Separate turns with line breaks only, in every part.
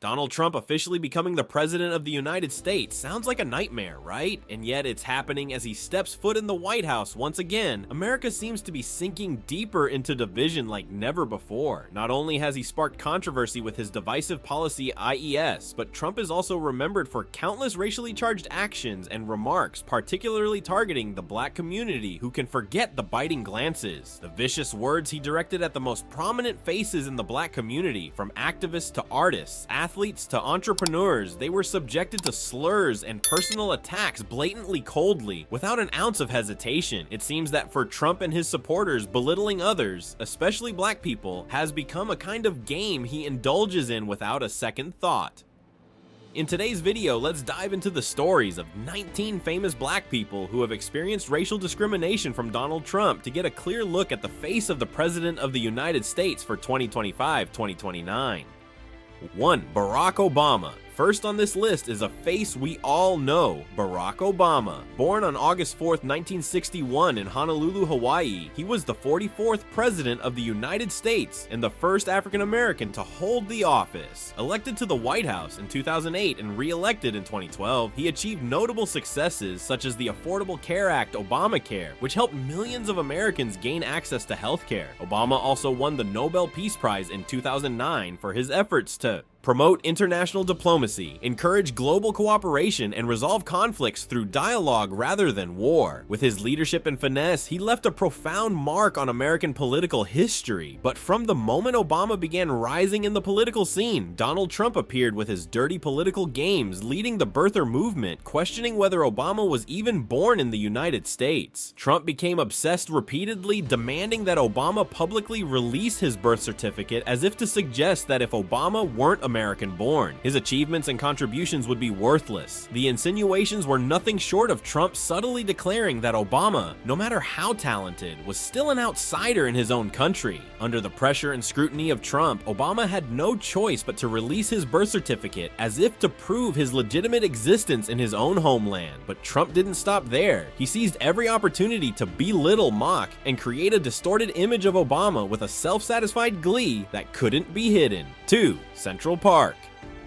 Donald Trump officially becoming the President of the United States sounds like a nightmare, right? And yet it's happening as he steps foot in the White House once again. America seems to be sinking deeper into division like never before. Not only has he sparked controversy with his divisive policy IES, but Trump is also remembered for countless racially charged actions and remarks, particularly targeting the black community, who can forget the biting glances, the vicious words he directed at the most prominent faces in the black community, from activists to artists, athletes to entrepreneurs. They were subjected to slurs and personal attacks blatantly coldly, without an ounce of hesitation. It seems that for Trump and his supporters, belittling others, especially black people, has become a kind of game he indulges in without a second thought. In today's video, let's dive into the stories of 19 famous black people who have experienced racial discrimination from Donald Trump to get a clear look at the face of the President of the United States for 2025-2029. 1. Barack Obama. First on this list is a face we all know, Barack Obama. Born on August 4th, 1961 in Honolulu, Hawaii, he was the 44th President of the United States and the first African American to hold the office. Elected to the White House in 2008 and re-elected in 2012, he achieved notable successes such as the Affordable Care Act, Obamacare, which helped millions of Americans gain access to healthcare. Obama also won the Nobel Peace Prize in 2009 for his efforts to promote international diplomacy, encourage global cooperation, and resolve conflicts through dialogue rather than war. With his leadership and finesse, he left a profound mark on American political history. But from the moment Obama began rising in the political scene, Donald Trump appeared with his dirty political games, leading the birther movement, questioning whether Obama was even born in the United States. Trump became obsessed repeatedly, demanding that Obama publicly release his birth certificate, as if to suggest that if Obama weren't American-born, his achievements and contributions would be worthless. The insinuations were nothing short of Trump subtly declaring that Obama, no matter how talented, was still an outsider in his own country. Under the pressure and scrutiny of Trump, Obama had no choice but to release his birth certificate as if to prove his legitimate existence in his own homeland. But Trump didn't stop there. He seized every opportunity to belittle, mock, and create a distorted image of Obama with a self-satisfied glee that couldn't be hidden. 2. Central Park.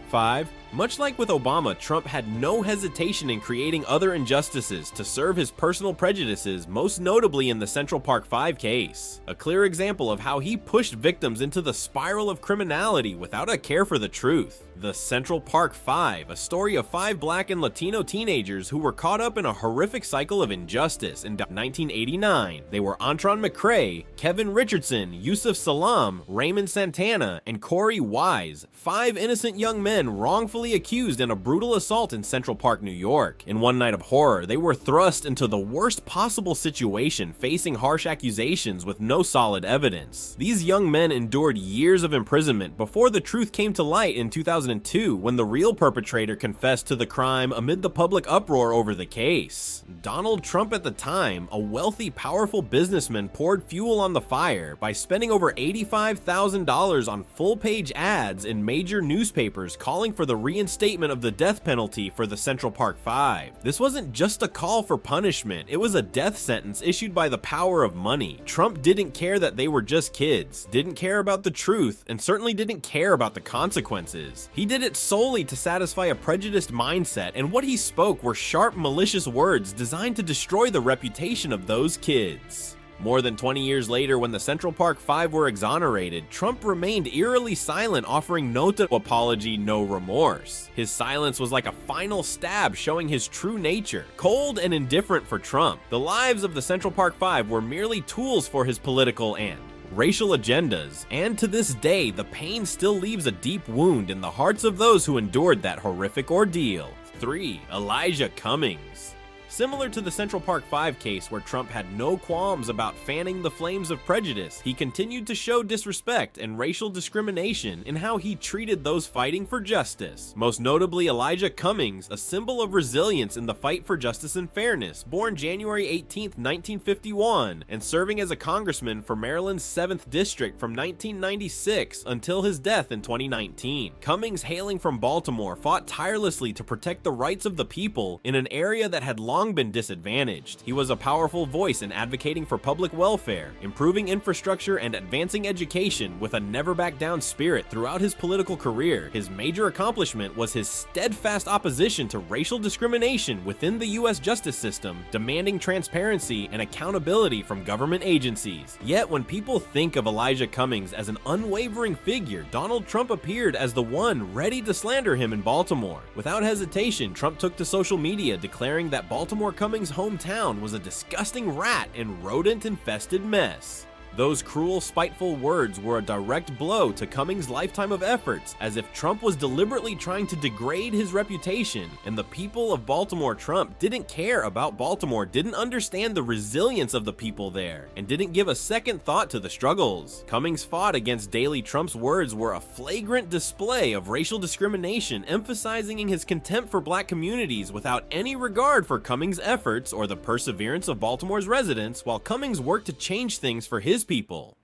5. Much like with Obama, Trump had no hesitation in creating other injustices to serve his personal prejudices, most notably in the Central Park 5 case. A clear example of how he pushed victims into the spiral of criminality without a care for the truth. The Central Park 5, a story of 5 black and Latino teenagers who were caught up in a horrific cycle of injustice in 1989. They were Antron McCray, Kevin Richardson, Yusuf Salam, Raymond Santana, and Corey Wise, 5 innocent young men wrongfully accused in a brutal assault in Central Park, New York. In one night of horror, they were thrust into the worst possible situation, facing harsh accusations with no solid evidence. These young men endured years of imprisonment before the truth came to light in 2002, when the real perpetrator confessed to the crime amid the public uproar over the case. Donald Trump at the time, a wealthy, powerful businessman, poured fuel on the fire by spending over $85,000 on full-page ads in major newspapers calling for the reinstatement of the death penalty for the Central Park 5. This wasn't just a call for punishment, it was a death sentence issued by the power of money. Trump didn't care that they were just kids, didn't care about the truth, and certainly didn't care about the consequences. He did it solely to satisfy a prejudiced mindset, and what he spoke were sharp, malicious words designed to destroy the reputation of those kids. More than 20 years later, when the Central Park 5 were exonerated, Trump remained eerily silent, offering no apology, no remorse. His silence was like a final stab showing his true nature. Cold and indifferent for Trump, the lives of the Central Park 5 were merely tools for his political and racial agendas, and to this day, the pain still leaves a deep wound in the hearts of those who endured that horrific ordeal. 3. Elijah Cummings. Similar to the Central Park 5 case, where Trump had no qualms about fanning the flames of prejudice, he continued to show disrespect and racial discrimination in how he treated those fighting for justice. Most notably, Elijah Cummings, a symbol of resilience in the fight for justice and fairness, born January 18, 1951, and serving as a congressman for Maryland's 7th District from 1996 until his death in 2019. Cummings, hailing from Baltimore, fought tirelessly to protect the rights of the people in an area that had long long been disadvantaged. He was a powerful voice in advocating for public welfare, improving infrastructure, and advancing education with a never-back-down spirit throughout his political career. His major accomplishment was his steadfast opposition to racial discrimination within the U.S. justice system, demanding transparency and accountability from government agencies. Yet when people think of Elijah Cummings as an unwavering figure, Donald Trump appeared as the one ready to slander him in Baltimore. Without hesitation, Trump took to social media declaring that Baltimore Cummings' hometown was a disgusting rat and rodent-infested mess. Those cruel, spiteful words were a direct blow to Cummings' lifetime of efforts, as if Trump was deliberately trying to degrade his reputation, and the people of Baltimore. Trump didn't care about Baltimore, didn't understand the resilience of the people there, and didn't give a second thought to the struggles. Cummings fought against daily. Trump's words were a flagrant display of racial discrimination, emphasizing his contempt for black communities without any regard for Cummings' efforts or the perseverance of Baltimore's residents, while Cummings worked to change things for his people.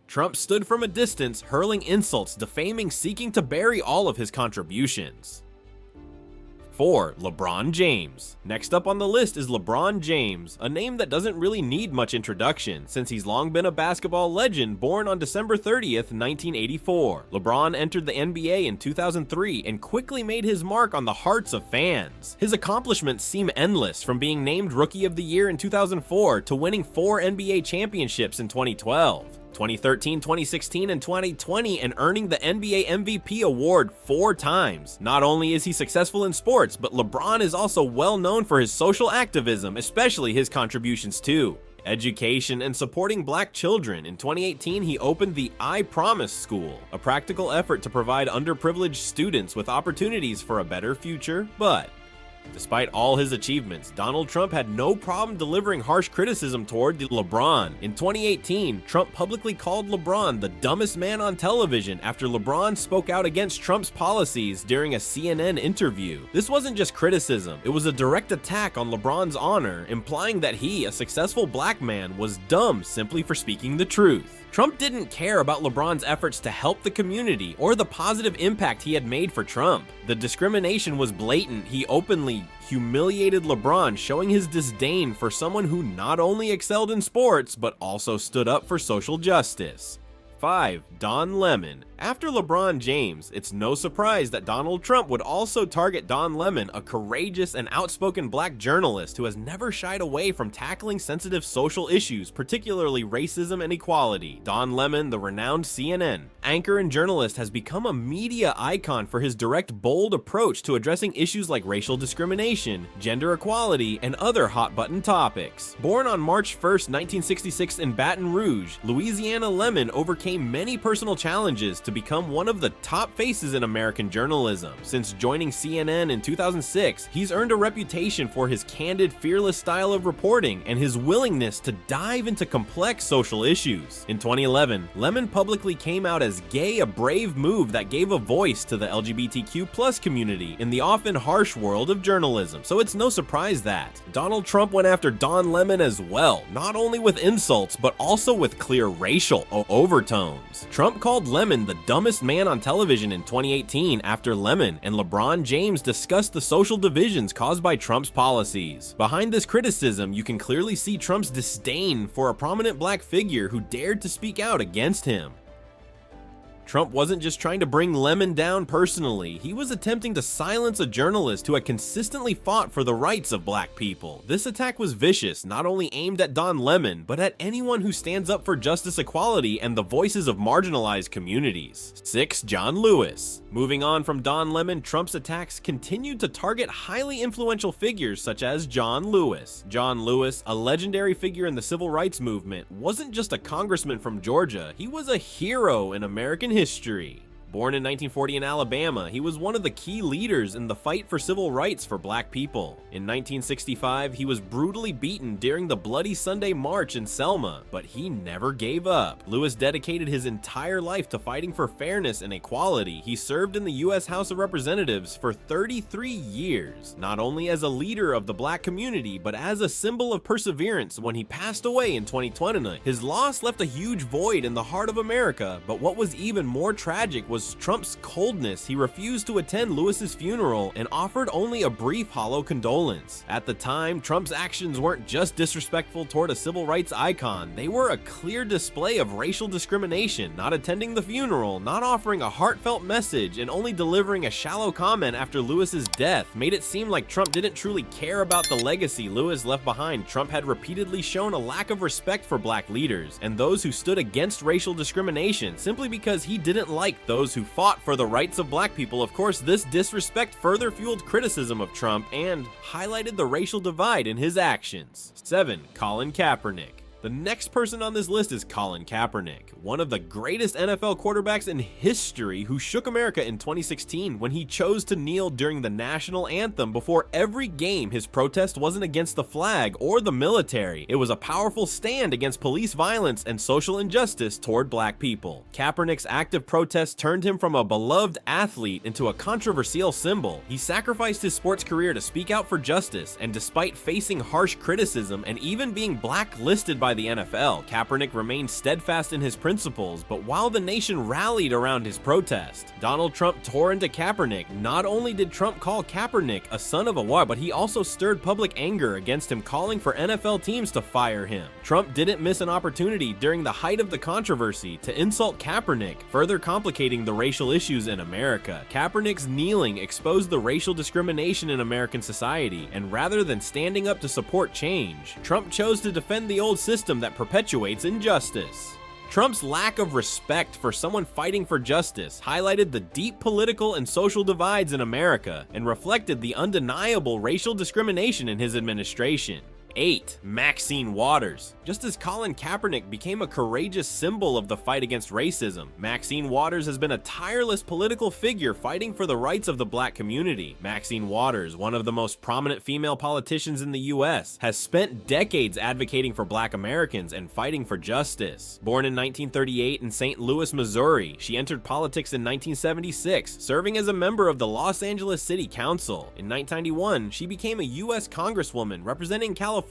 Trump stood from a distance, hurling insults, defaming, seeking to bury all of his contributions. 4. LeBron James. Next up on the list is LeBron James, a name that doesn't really need much introduction, since he's long been a basketball legend born on December 30th, 1984. LeBron entered the NBA in 2003 and quickly made his mark on the hearts of fans. His accomplishments seem endless, from being named Rookie of the Year in 2004 to winning 4 NBA championships in 2012. 2013, 2016, and 2020, and earning the NBA MVP award 4 times. Not only is he successful in sports, but LeBron is also well known for his social activism, especially his contributions to education and supporting black children. In 2018, he opened the I Promise School, a practical effort to provide underprivileged students with opportunities for a better future. But despite all his achievements, Donald Trump had no problem delivering harsh criticism toward LeBron. In 2018, Trump publicly called LeBron the dumbest man on television after LeBron spoke out against Trump's policies during a CNN interview. This wasn't just criticism, it was a direct attack on LeBron's honor, implying that he, a successful black man, was dumb simply for speaking the truth. Trump didn't care about LeBron's efforts to help the community or the positive impact he had made for Trump. The discrimination was blatant. He openly humiliated LeBron, showing his disdain for someone who not only excelled in sports, but also stood up for social justice. 5. Don Lemon. After LeBron James, it's no surprise that Donald Trump would also target Don Lemon, a courageous and outspoken black journalist who has never shied away from tackling sensitive social issues, particularly racism and equality. Don Lemon, the renowned CNN anchor and journalist, has become a media icon for his direct, bold approach to addressing issues like racial discrimination, gender equality, and other hot-button topics. Born on March 1st, 1966 in Baton Rouge, Louisiana, Lemon overcame many personal challenges to become one of the top faces in American journalism. Since joining CNN in 2006, he's earned a reputation for his candid, fearless style of reporting and his willingness to dive into complex social issues. In 2011, Lemon publicly came out as gay, a brave move that gave a voice to the LGBTQ+ community in the often harsh world of journalism, so it's no surprise that Donald Trump went after Don Lemon as well, not only with insults, but also with clear racial overtones. Trump called Lemon the dumbest man on television in 2018 after Lemon and LeBron James discussed the social divisions caused by Trump's policies. Behind this criticism, you can clearly see Trump's disdain for a prominent black figure who dared to speak out against him. Trump wasn't just trying to bring Lemon down personally, he was attempting to silence a journalist who had consistently fought for the rights of black people. This attack was vicious, not only aimed at Don Lemon, but at anyone who stands up for justice, equality, and the voices of marginalized communities. 6. John Lewis. Moving on from Don Lemon, Trump's attacks continued to target highly influential figures such as John Lewis. John Lewis, a legendary figure in the civil rights movement, wasn't just a congressman from Georgia, he was a hero in American history. Born in 1940 in Alabama, he was one of the key leaders in the fight for civil rights for black people. In 1965, he was brutally beaten during the Bloody Sunday March in Selma, but he never gave up. Lewis dedicated his entire life to fighting for fairness and equality. He served in the U.S. House of Representatives for 33 years, not only as a leader of the black community, but as a symbol of perseverance. When he passed away in 2020, his loss left a huge void in the heart of America, but what was even more tragic was was Trump's coldness. He refused to attend Lewis's funeral and offered only a brief hollow condolence. At the time, Trump's actions weren't just disrespectful toward a civil rights icon, they were a clear display of racial discrimination. Not attending the funeral, not offering a heartfelt message, and only delivering a shallow comment after Lewis's death made it seem like Trump didn't truly care about the legacy Lewis left behind. Trump had repeatedly shown a lack of respect for black leaders and those who stood against racial discrimination simply because he didn't like those who fought for the rights of black people. Of course, this disrespect further fueled criticism of Trump and highlighted the racial divide in his actions. 7. Colin Kaepernick. The next person on this list is Colin Kaepernick, one of the greatest NFL quarterbacks in history who shook America in 2016 when he chose to kneel during the national anthem before every game. His protest wasn't against the flag or the military. It was a powerful stand against police violence and social injustice toward black people. Kaepernick's active protest turned him from a beloved athlete into a controversial symbol. He sacrificed his sports career to speak out for justice, and despite facing harsh criticism and even being blacklisted by the NFL, Kaepernick remained steadfast in his principles. But while the nation rallied around his protest, Donald Trump tore into Kaepernick. Not only did Trump call Kaepernick a son of a whore, but he also stirred public anger against him, calling for NFL teams to fire him. Trump didn't miss an opportunity during the height of the controversy to insult Kaepernick, further complicating the racial issues in America. Kaepernick's kneeling exposed the racial discrimination in American society, and rather than standing up to support change, Trump chose to defend the old system that perpetuates injustice. Trump's lack of respect for someone fighting for justice highlighted the deep political and social divides in America and reflected the undeniable racial discrimination in his administration. 8. Maxine Waters. Just as Colin Kaepernick became a courageous symbol of the fight against racism, Maxine Waters has been a tireless political figure fighting for the rights of the black community. Maxine Waters, one of the most prominent female politicians in the US, has spent decades advocating for black Americans and fighting for justice. Born in 1938 in St. Louis, Missouri, she entered politics in 1976, serving as a member of the Los Angeles City Council. In 1991, she became a US Congresswoman representing California,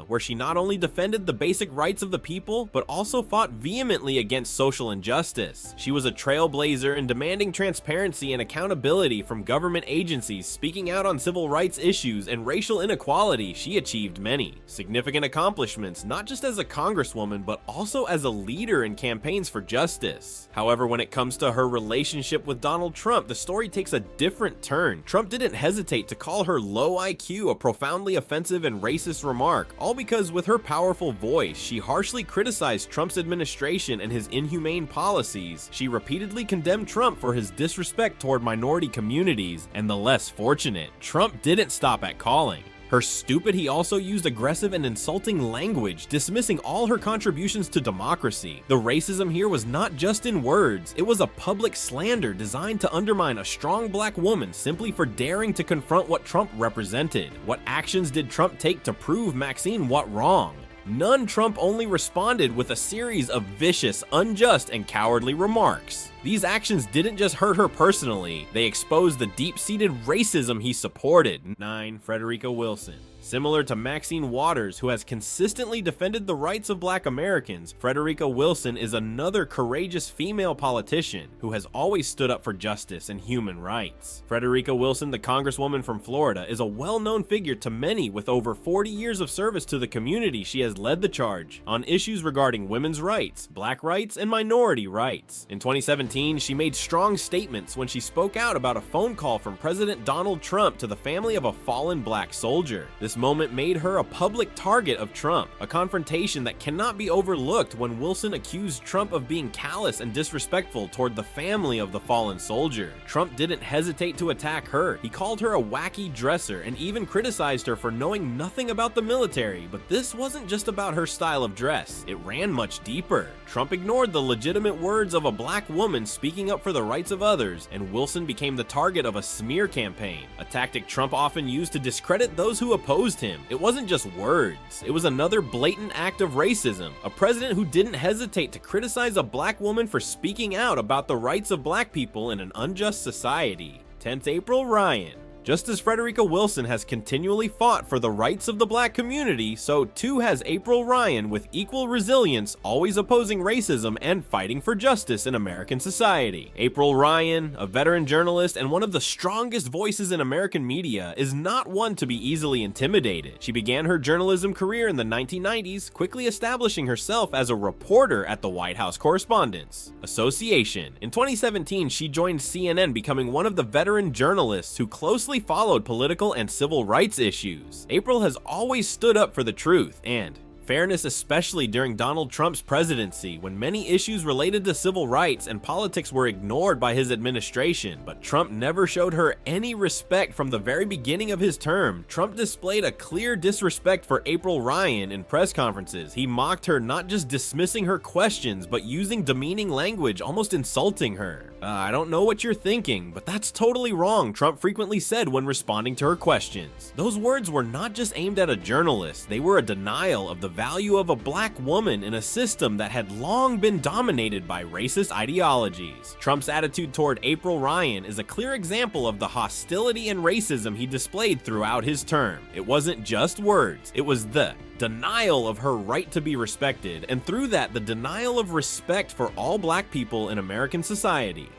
where she not only defended the basic rights of the people, but also fought vehemently against social injustice. She was a trailblazer in demanding transparency and accountability from government agencies, speaking out on civil rights issues and racial inequality. She achieved many significant accomplishments, not just as a congresswoman, but also as a leader in campaigns for justice. However, when it comes to her relationship with Donald Trump, the story takes a different turn. Trump didn't hesitate to call her low IQ, a profoundly offensive and racist remark, all because with her powerful voice, she harshly criticized Trump's administration and his inhumane policies. She repeatedly condemned Trump for his disrespect toward minority communities and the less fortunate. Trump didn't stop at calling her stupid. He also used aggressive and insulting language, dismissing all her contributions to democracy. The racism here was not just in words, it was a public slander designed to undermine a strong black woman simply for daring to confront what Trump represented. What actions did Trump take to prove Maxine what wrong? None. Trump only responded with a series of vicious, unjust, and cowardly remarks. These actions didn't just hurt her personally, they exposed the deep-seated racism he supported. 9. Frederica Wilson. Similar to Maxine Waters, who has consistently defended the rights of black Americans, Frederica Wilson is another courageous female politician who has always stood up for justice and human rights. Frederica Wilson, the congresswoman from Florida, is a well-known figure to many. With over 40 years of service to the community, she has led the charge on issues regarding women's rights, black rights, and minority rights. In 2017, she made strong statements when she spoke out about a phone call from President Donald Trump to the family of a fallen black soldier. This moment made her a public target of Trump, a confrontation that cannot be overlooked when Wilson accused Trump of being callous and disrespectful toward the family of the fallen soldier. Trump didn't hesitate to attack her. He called her a wacky dresser and even criticized her for knowing nothing about the military. But this wasn't just about her style of dress, it ran much deeper. Trump ignored the legitimate words of a black woman speaking up for the rights of others, and Wilson became the target of a smear campaign, a tactic Trump often used to discredit those who opposed him. It wasn't just words, it was another blatant act of racism. A president who didn't hesitate to criticize a black woman for speaking out about the rights of black people in an unjust society. 10th April Ryan. Just as Frederica Wilson has continually fought for the rights of the black community, so too has April Ryan, with equal resilience, always opposing racism and fighting for justice in American society. April Ryan, a veteran journalist and one of the strongest voices in American media, is not one to be easily intimidated. She began her journalism career in the 1990s, quickly establishing herself as a reporter at the White House Correspondents Association. In 2017, she joined CNN, becoming one of the veteran journalists who closely followed political and civil rights issues. April has always stood up for the truth and fairness, especially during Donald Trump's presidency, when many issues related to civil rights and politics were ignored by his administration. But Trump never showed her any respect from the very beginning of his term. Trump displayed a clear disrespect for April Ryan in press conferences. He mocked her, not just dismissing her questions, but using demeaning language, almost insulting her. I don't know what you're thinking, but that's totally wrong, Trump frequently said when responding to her questions. Those words were not just aimed at a journalist, they were a denial of the value of a black woman in a system that had long been dominated by racist ideologies. Trump's attitude toward April Ryan is a clear example of the hostility and racism he displayed throughout his term. It wasn't just words, it was the denial of her right to be respected, and through that, the denial of respect for all black people in American society.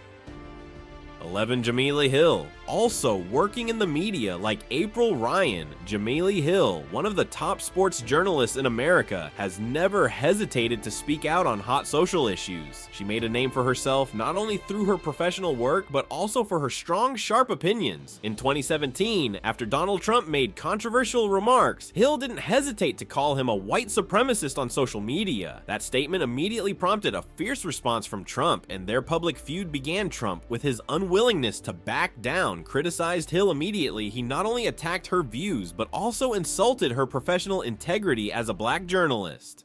11. Jamila Hill. Also working in the media like April Ryan, Jamila Hill, one of the top sports journalists in America, has never hesitated to speak out on hot social issues. She made a name for herself not only through her professional work, but also for her strong, sharp opinions. In 2017, after Donald Trump made controversial remarks, Hill didn't hesitate to call him a white supremacist on social media. That statement immediately prompted a fierce response from Trump, and their public feud began. Trump, with his unwillingness to back down, criticized Hill immediately. He not only attacked her views, but also insulted her professional integrity as a black journalist.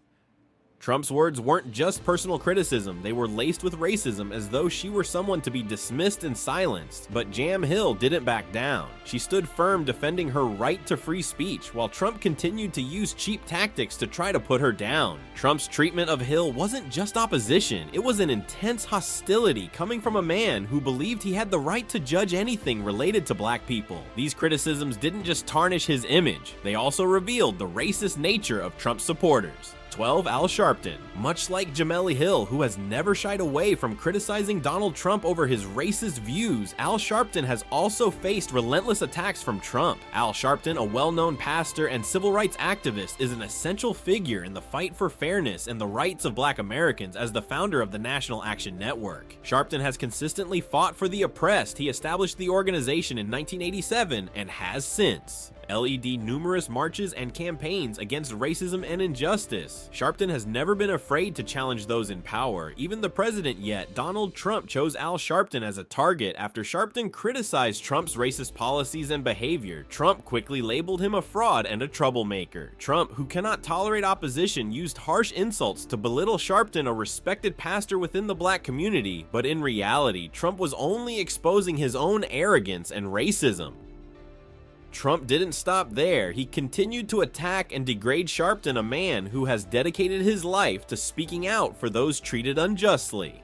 Trump's words weren't just personal criticism, they were laced with racism, as though she were someone to be dismissed and silenced. But Jam Hill didn't back down. She stood firm, defending her right to free speech, while Trump continued to use cheap tactics to try to put her down. Trump's treatment of Hill wasn't just opposition, it was an intense hostility coming from a man who believed he had the right to judge anything related to black people. These criticisms didn't just tarnish his image, they also revealed the racist nature of Trump's supporters. 12. Al Sharpton. Much like Jamila Hill, who has never shied away from criticizing Donald Trump over his racist views, Al Sharpton has also faced relentless attacks from Trump. Al Sharpton, a well-known pastor and civil rights activist, is an essential figure in the fight for fairness and the rights of black Americans as the founder of the National Action Network. Sharpton has consistently fought for the oppressed. He established the organization in 1987 and has since led numerous marches and campaigns against racism and injustice. Sharpton has never been afraid to challenge those in power. Even the president yet, Donald Trump, chose Al Sharpton as a target after Sharpton criticized Trump's racist policies and behavior. Trump quickly labeled him a fraud and a troublemaker. Trump, who cannot tolerate opposition, used harsh insults to belittle Sharpton, a respected pastor within the black community. But in reality, Trump was only exposing his own arrogance and racism. Trump didn't stop there. He continued to attack and degrade Sharpton, a man who has dedicated his life to speaking out for those treated unjustly.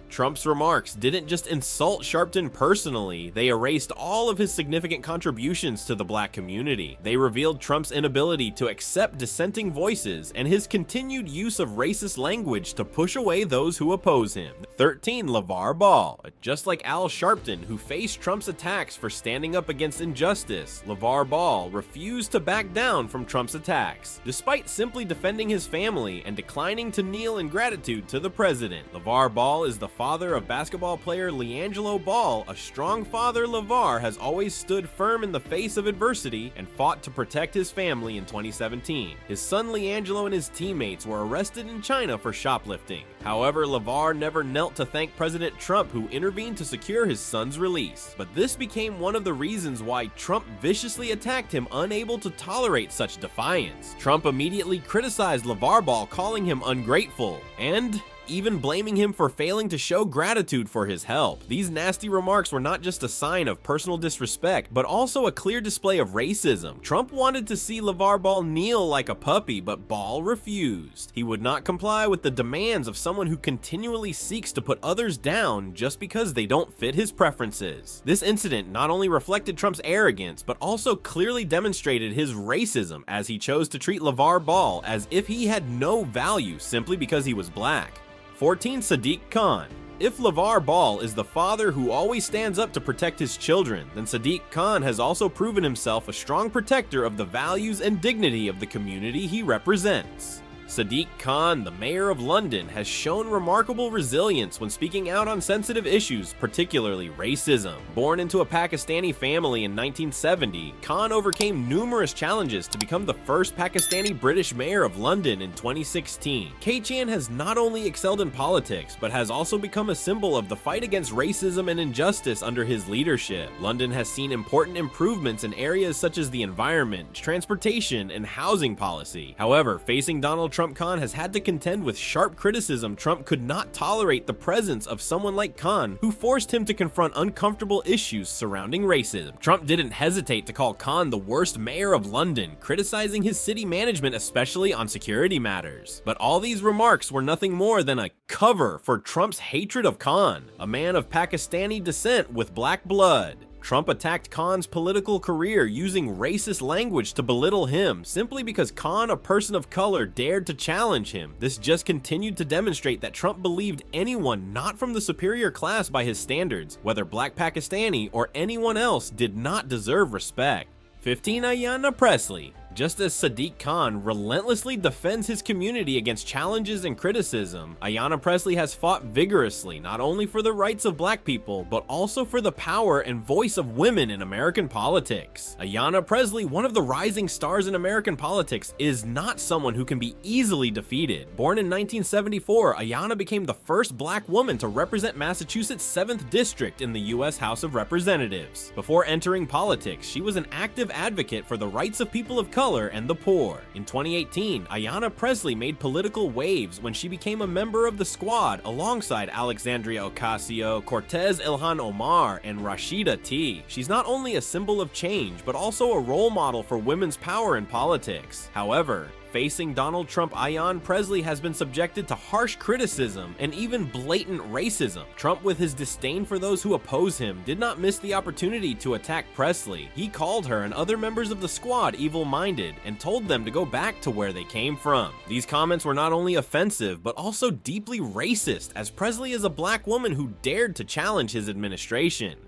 Trump's remarks didn't just insult Sharpton personally, they erased all of his significant contributions to the black community. They revealed Trump's inability to accept dissenting voices and his continued use of racist language to push away those who oppose him. 13. LeVar Ball. Just like Al Sharpton, who faced Trump's attacks for standing up against injustice, LeVar Ball refused to back down from Trump's attacks. Despite simply defending his family and declining to kneel in gratitude to the president, LeVar Ball is the father of basketball player LiAngelo Ball. A strong father, LeVar has always stood firm in the face of adversity and fought to protect his family. In 2017, his son LiAngelo and his teammates were arrested in China for shoplifting. However, LeVar never knelt to thank President Trump, who intervened to secure his son's release. But this became one of the reasons why Trump viciously attacked him, unable to tolerate such defiance. Trump immediately criticized LeVar Ball, calling him ungrateful and even blaming him for failing to show gratitude for his help. These nasty remarks were not just a sign of personal disrespect, but also a clear display of racism. Trump wanted to see LeVar Ball kneel like a puppy, but Ball refused. He would not comply with the demands of someone who continually seeks to put others down just because they don't fit his preferences. This incident not only reflected Trump's arrogance, but also clearly demonstrated his racism as he chose to treat LeVar Ball as if he had no value simply because he was black. 14. Sadiq Khan. If LeVar Ball is the father who always stands up to protect his children, then Sadiq Khan has also proven himself a strong protector of the values and dignity of the community he represents. Sadiq Khan, the mayor of London, has shown remarkable resilience when speaking out on sensitive issues, particularly racism. Born into a Pakistani family in 1970, Khan overcame numerous challenges to become the first Pakistani British mayor of London in 2016. Khan has not only excelled in politics, but has also become a symbol of the fight against racism and injustice under his leadership. London has seen important improvements in areas such as the environment, transportation, and housing policy. However, facing Donald Trump, Khan has had to contend with sharp criticism. Trump could not tolerate the presence of someone like Khan, who forced him to confront uncomfortable issues surrounding racism. Trump didn't hesitate to call Khan the worst mayor of London, criticizing his city management, especially on security matters. But all these remarks were nothing more than a cover for Trump's hatred of Khan, a man of Pakistani descent with black blood. Trump attacked Khan's political career using racist language to belittle him simply because Khan, a person of color, dared to challenge him. This just continued to demonstrate that Trump believed anyone not from the superior class by his standards, whether black Pakistani or anyone else, did not deserve respect. 15. Ayanna Pressley. Just as Sadiq Khan relentlessly defends his community against challenges and criticism, Ayanna Pressley has fought vigorously not only for the rights of black people, but also for the power and voice of women in American politics. Ayanna Pressley, one of the rising stars in American politics, is not someone who can be easily defeated. Born in 1974, Ayanna became the first black woman to represent Massachusetts' 7th District in the U.S. House of Representatives. Before entering politics, she was an active advocate for the rights of people of color and the poor. In 2018, Ayanna Pressley made political waves when she became a member of the Squad alongside Alexandria Ocasio-Cortez, Ilhan Omar, and Rashida T. She's not only a symbol of change, but also a role model for women's power in politics. However, facing Donald Trump, Ayanna Pressley has been subjected to harsh criticism and even blatant racism. Trump, with his disdain for those who oppose him, did not miss the opportunity to attack Pressley. He called her and other members of the Squad evil-minded and told them to go back to where they came from. These comments were not only offensive, but also deeply racist, as Pressley is a black woman who dared to challenge his administration.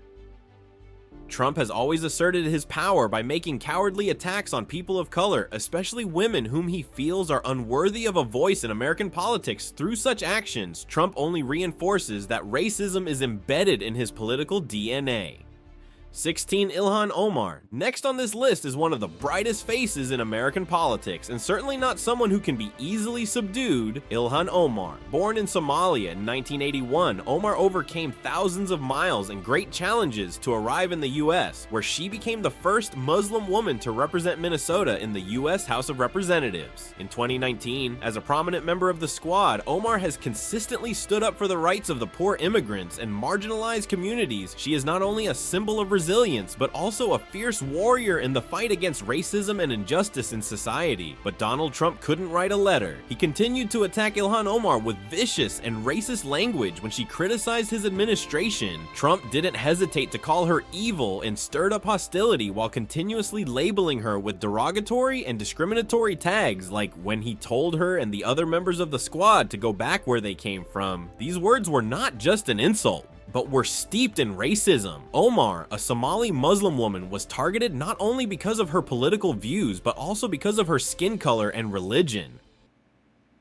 Trump has always asserted his power by making cowardly attacks on people of color, especially women whom he feels are unworthy of a voice in American politics. Through such actions, Trump only reinforces that racism is embedded in his political DNA. 16. Ilhan Omar. Next on this list is one of the brightest faces in American politics, and certainly not someone who can be easily subdued. Ilhan Omar. Born in Somalia in 1981, Omar overcame thousands of miles and great challenges to arrive in the US, where she became the first Muslim woman to represent Minnesota in the US House of Representatives. In 2019, as a prominent member of the Squad, Omar has consistently stood up for the rights of the poor immigrants and marginalized communities. She is not only a symbol of resilience, but also a fierce warrior in the fight against racism and injustice in society. But Donald Trump couldn't write a letter. He continued to attack Ilhan Omar with vicious and racist language when she criticized his administration. Trump didn't hesitate to call her evil and stirred up hostility while continuously labeling her with derogatory and discriminatory tags, like when he told her and the other members of the Squad to go back where they came from. These words were not just an insult, but were steeped in racism. Omar, a Somali Muslim woman, was targeted not only because of her political views, but also because of her skin color and religion.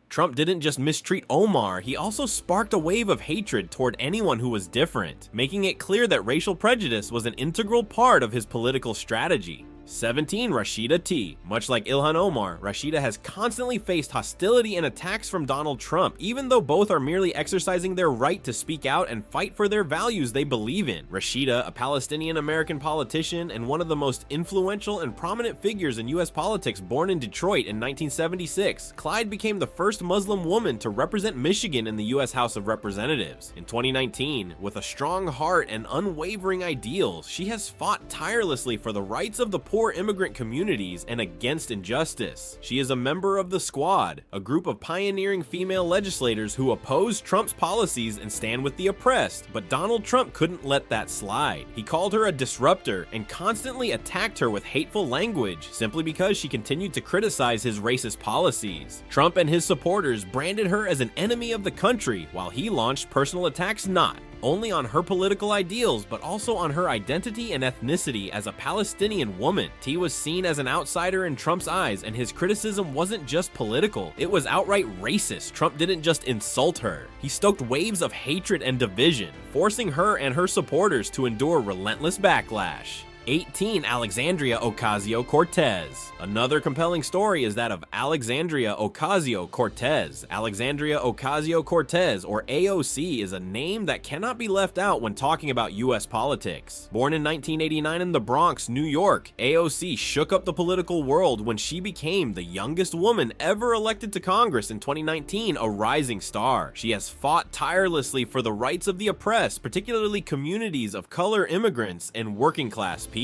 Trump didn't just mistreat Omar, he also sparked a wave of hatred toward anyone who was different, making it clear that racial prejudice was an integral part of his political strategy. 17. Rashida T. Much like Ilhan Omar, Rashida has constantly faced hostility and attacks from Donald Trump, even though both are merely exercising their right to speak out and fight for their values they believe in. Rashida, a Palestinian-American politician and one of the most influential and prominent figures in U.S. politics, born in Detroit in 1976, Clyde became the first Muslim woman to represent Michigan in the U.S. House of Representatives. In 2019, with a strong heart and unwavering ideals, she has fought tirelessly for the rights of the poor immigrant communities and against injustice. She is a member of the Squad, a group of pioneering female legislators who oppose Trump's policies and stand with the oppressed, but Donald Trump couldn't let that slide. He called her a disruptor and constantly attacked her with hateful language simply because she continued to criticize his racist policies. Trump and his supporters branded her as an enemy of the country, while he launched personal attacks not only on her political ideals, but also on her identity and ethnicity as a Palestinian woman. T was seen as an outsider in Trump's eyes, and his criticism wasn't just political, it was outright racist. Trump didn't just insult her, he stoked waves of hatred and division, forcing her and her supporters to endure relentless backlash. 18. Alexandria Ocasio-Cortez. Another compelling story is that of Alexandria Ocasio-Cortez. Alexandria Ocasio-Cortez, or AOC, is a name that cannot be left out when talking about U.S. politics. Born in 1989 in the Bronx, New York, AOC shook up the political world when she became the youngest woman ever elected to Congress in 2019, a rising star. She has fought tirelessly for the rights of the oppressed, particularly communities of color, immigrants, and working class people.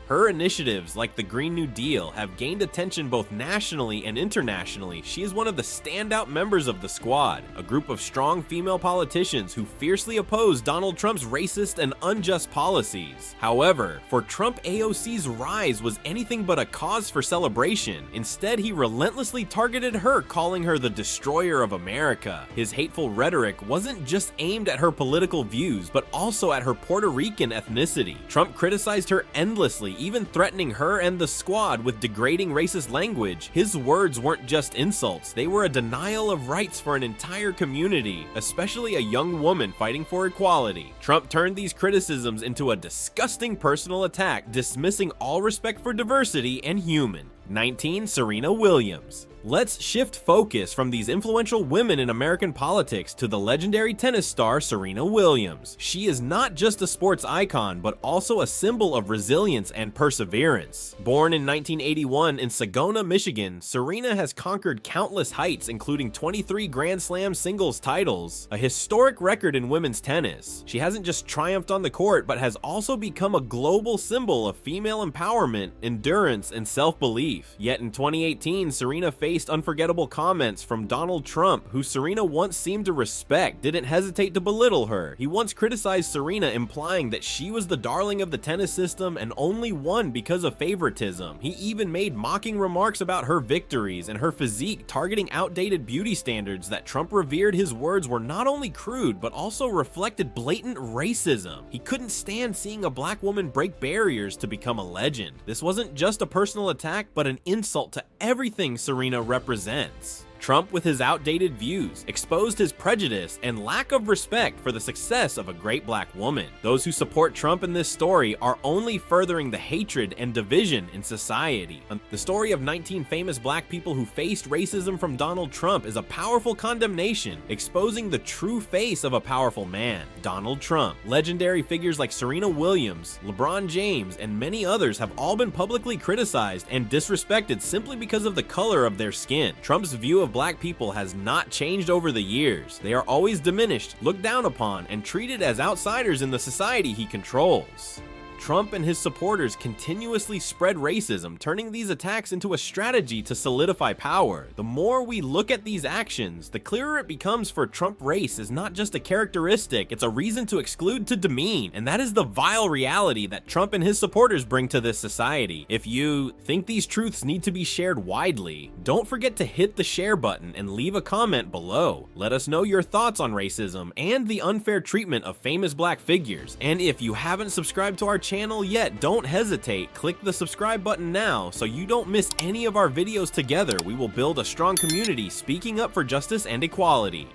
Her initiatives, like the Green New Deal, have gained attention both nationally and internationally. She is one of the standout members of the Squad, a group of strong female politicians who fiercely oppose Donald Trump's racist and unjust policies. However, for Trump, AOC's rise was anything but a cause for celebration. Instead, he relentlessly targeted her, calling her the destroyer of America. His hateful rhetoric wasn't just aimed at her political views, but also at her Puerto Rican ethnicity. Trump criticized her endlessly, even threatening her and the Squad with degrading racist language. His words weren't just insults, they were a denial of rights for an entire community, especially a young woman fighting for equality. Trump turned these criticisms into a disgusting personal attack, dismissing all respect for diversity and human. 19. Serena Williams. Let's shift focus from these influential women in American politics to the legendary tennis star Serena Williams. She is not just a sports icon, but also a symbol of resilience and perseverance. Born in 1981 in Saginaw, Michigan, Serena has conquered countless heights, including 23 Grand Slam singles titles, a historic record in women's tennis. She hasn't just triumphed on the court, but has also become a global symbol of female empowerment, endurance, and self-belief. Yet in 2018, Serena faced unforgettable comments from Donald Trump, who Serena once seemed to respect, didn't hesitate to belittle her. He once criticized Serena, implying that she was the darling of the tennis system and only won because of favoritism. He even made mocking remarks about her victories and her physique, targeting outdated beauty standards that Trump revered. His words were not only crude, but also reflected blatant racism. He couldn't stand seeing a black woman break barriers to become a legend. This wasn't just a personal attack, but an insult to everything Serena represents. Trump, with his outdated views, exposed his prejudice and lack of respect for the success of a great black woman. Those who support Trump in this story are only furthering the hatred and division in society. The story of 19 famous black people who faced racism from Donald Trump is a powerful condemnation, exposing the true face of a powerful man, Donald Trump. Legendary figures like Serena Williams, LeBron James, and many others have all been publicly criticized and disrespected simply because of the color of their skin. Trump's view of black people has not changed over the years. They are always diminished, looked down upon, and treated as outsiders in the society he controls. Trump and his supporters continuously spread racism, turning these attacks into a strategy to solidify power. The more we look at these actions, the clearer it becomes for Trump race is not just a characteristic, it's a reason to exclude, to demean, and that is the vile reality that Trump and his supporters bring to this society. If you think these truths need to be shared widely, don't forget to hit the share button and leave a comment below. Let us know your thoughts on racism and the unfair treatment of famous black figures. And if you haven't subscribed to our channel yet, don't hesitate. Click the subscribe button now so you don't miss any of our videos. Together, we will build a strong community speaking up for justice and equality.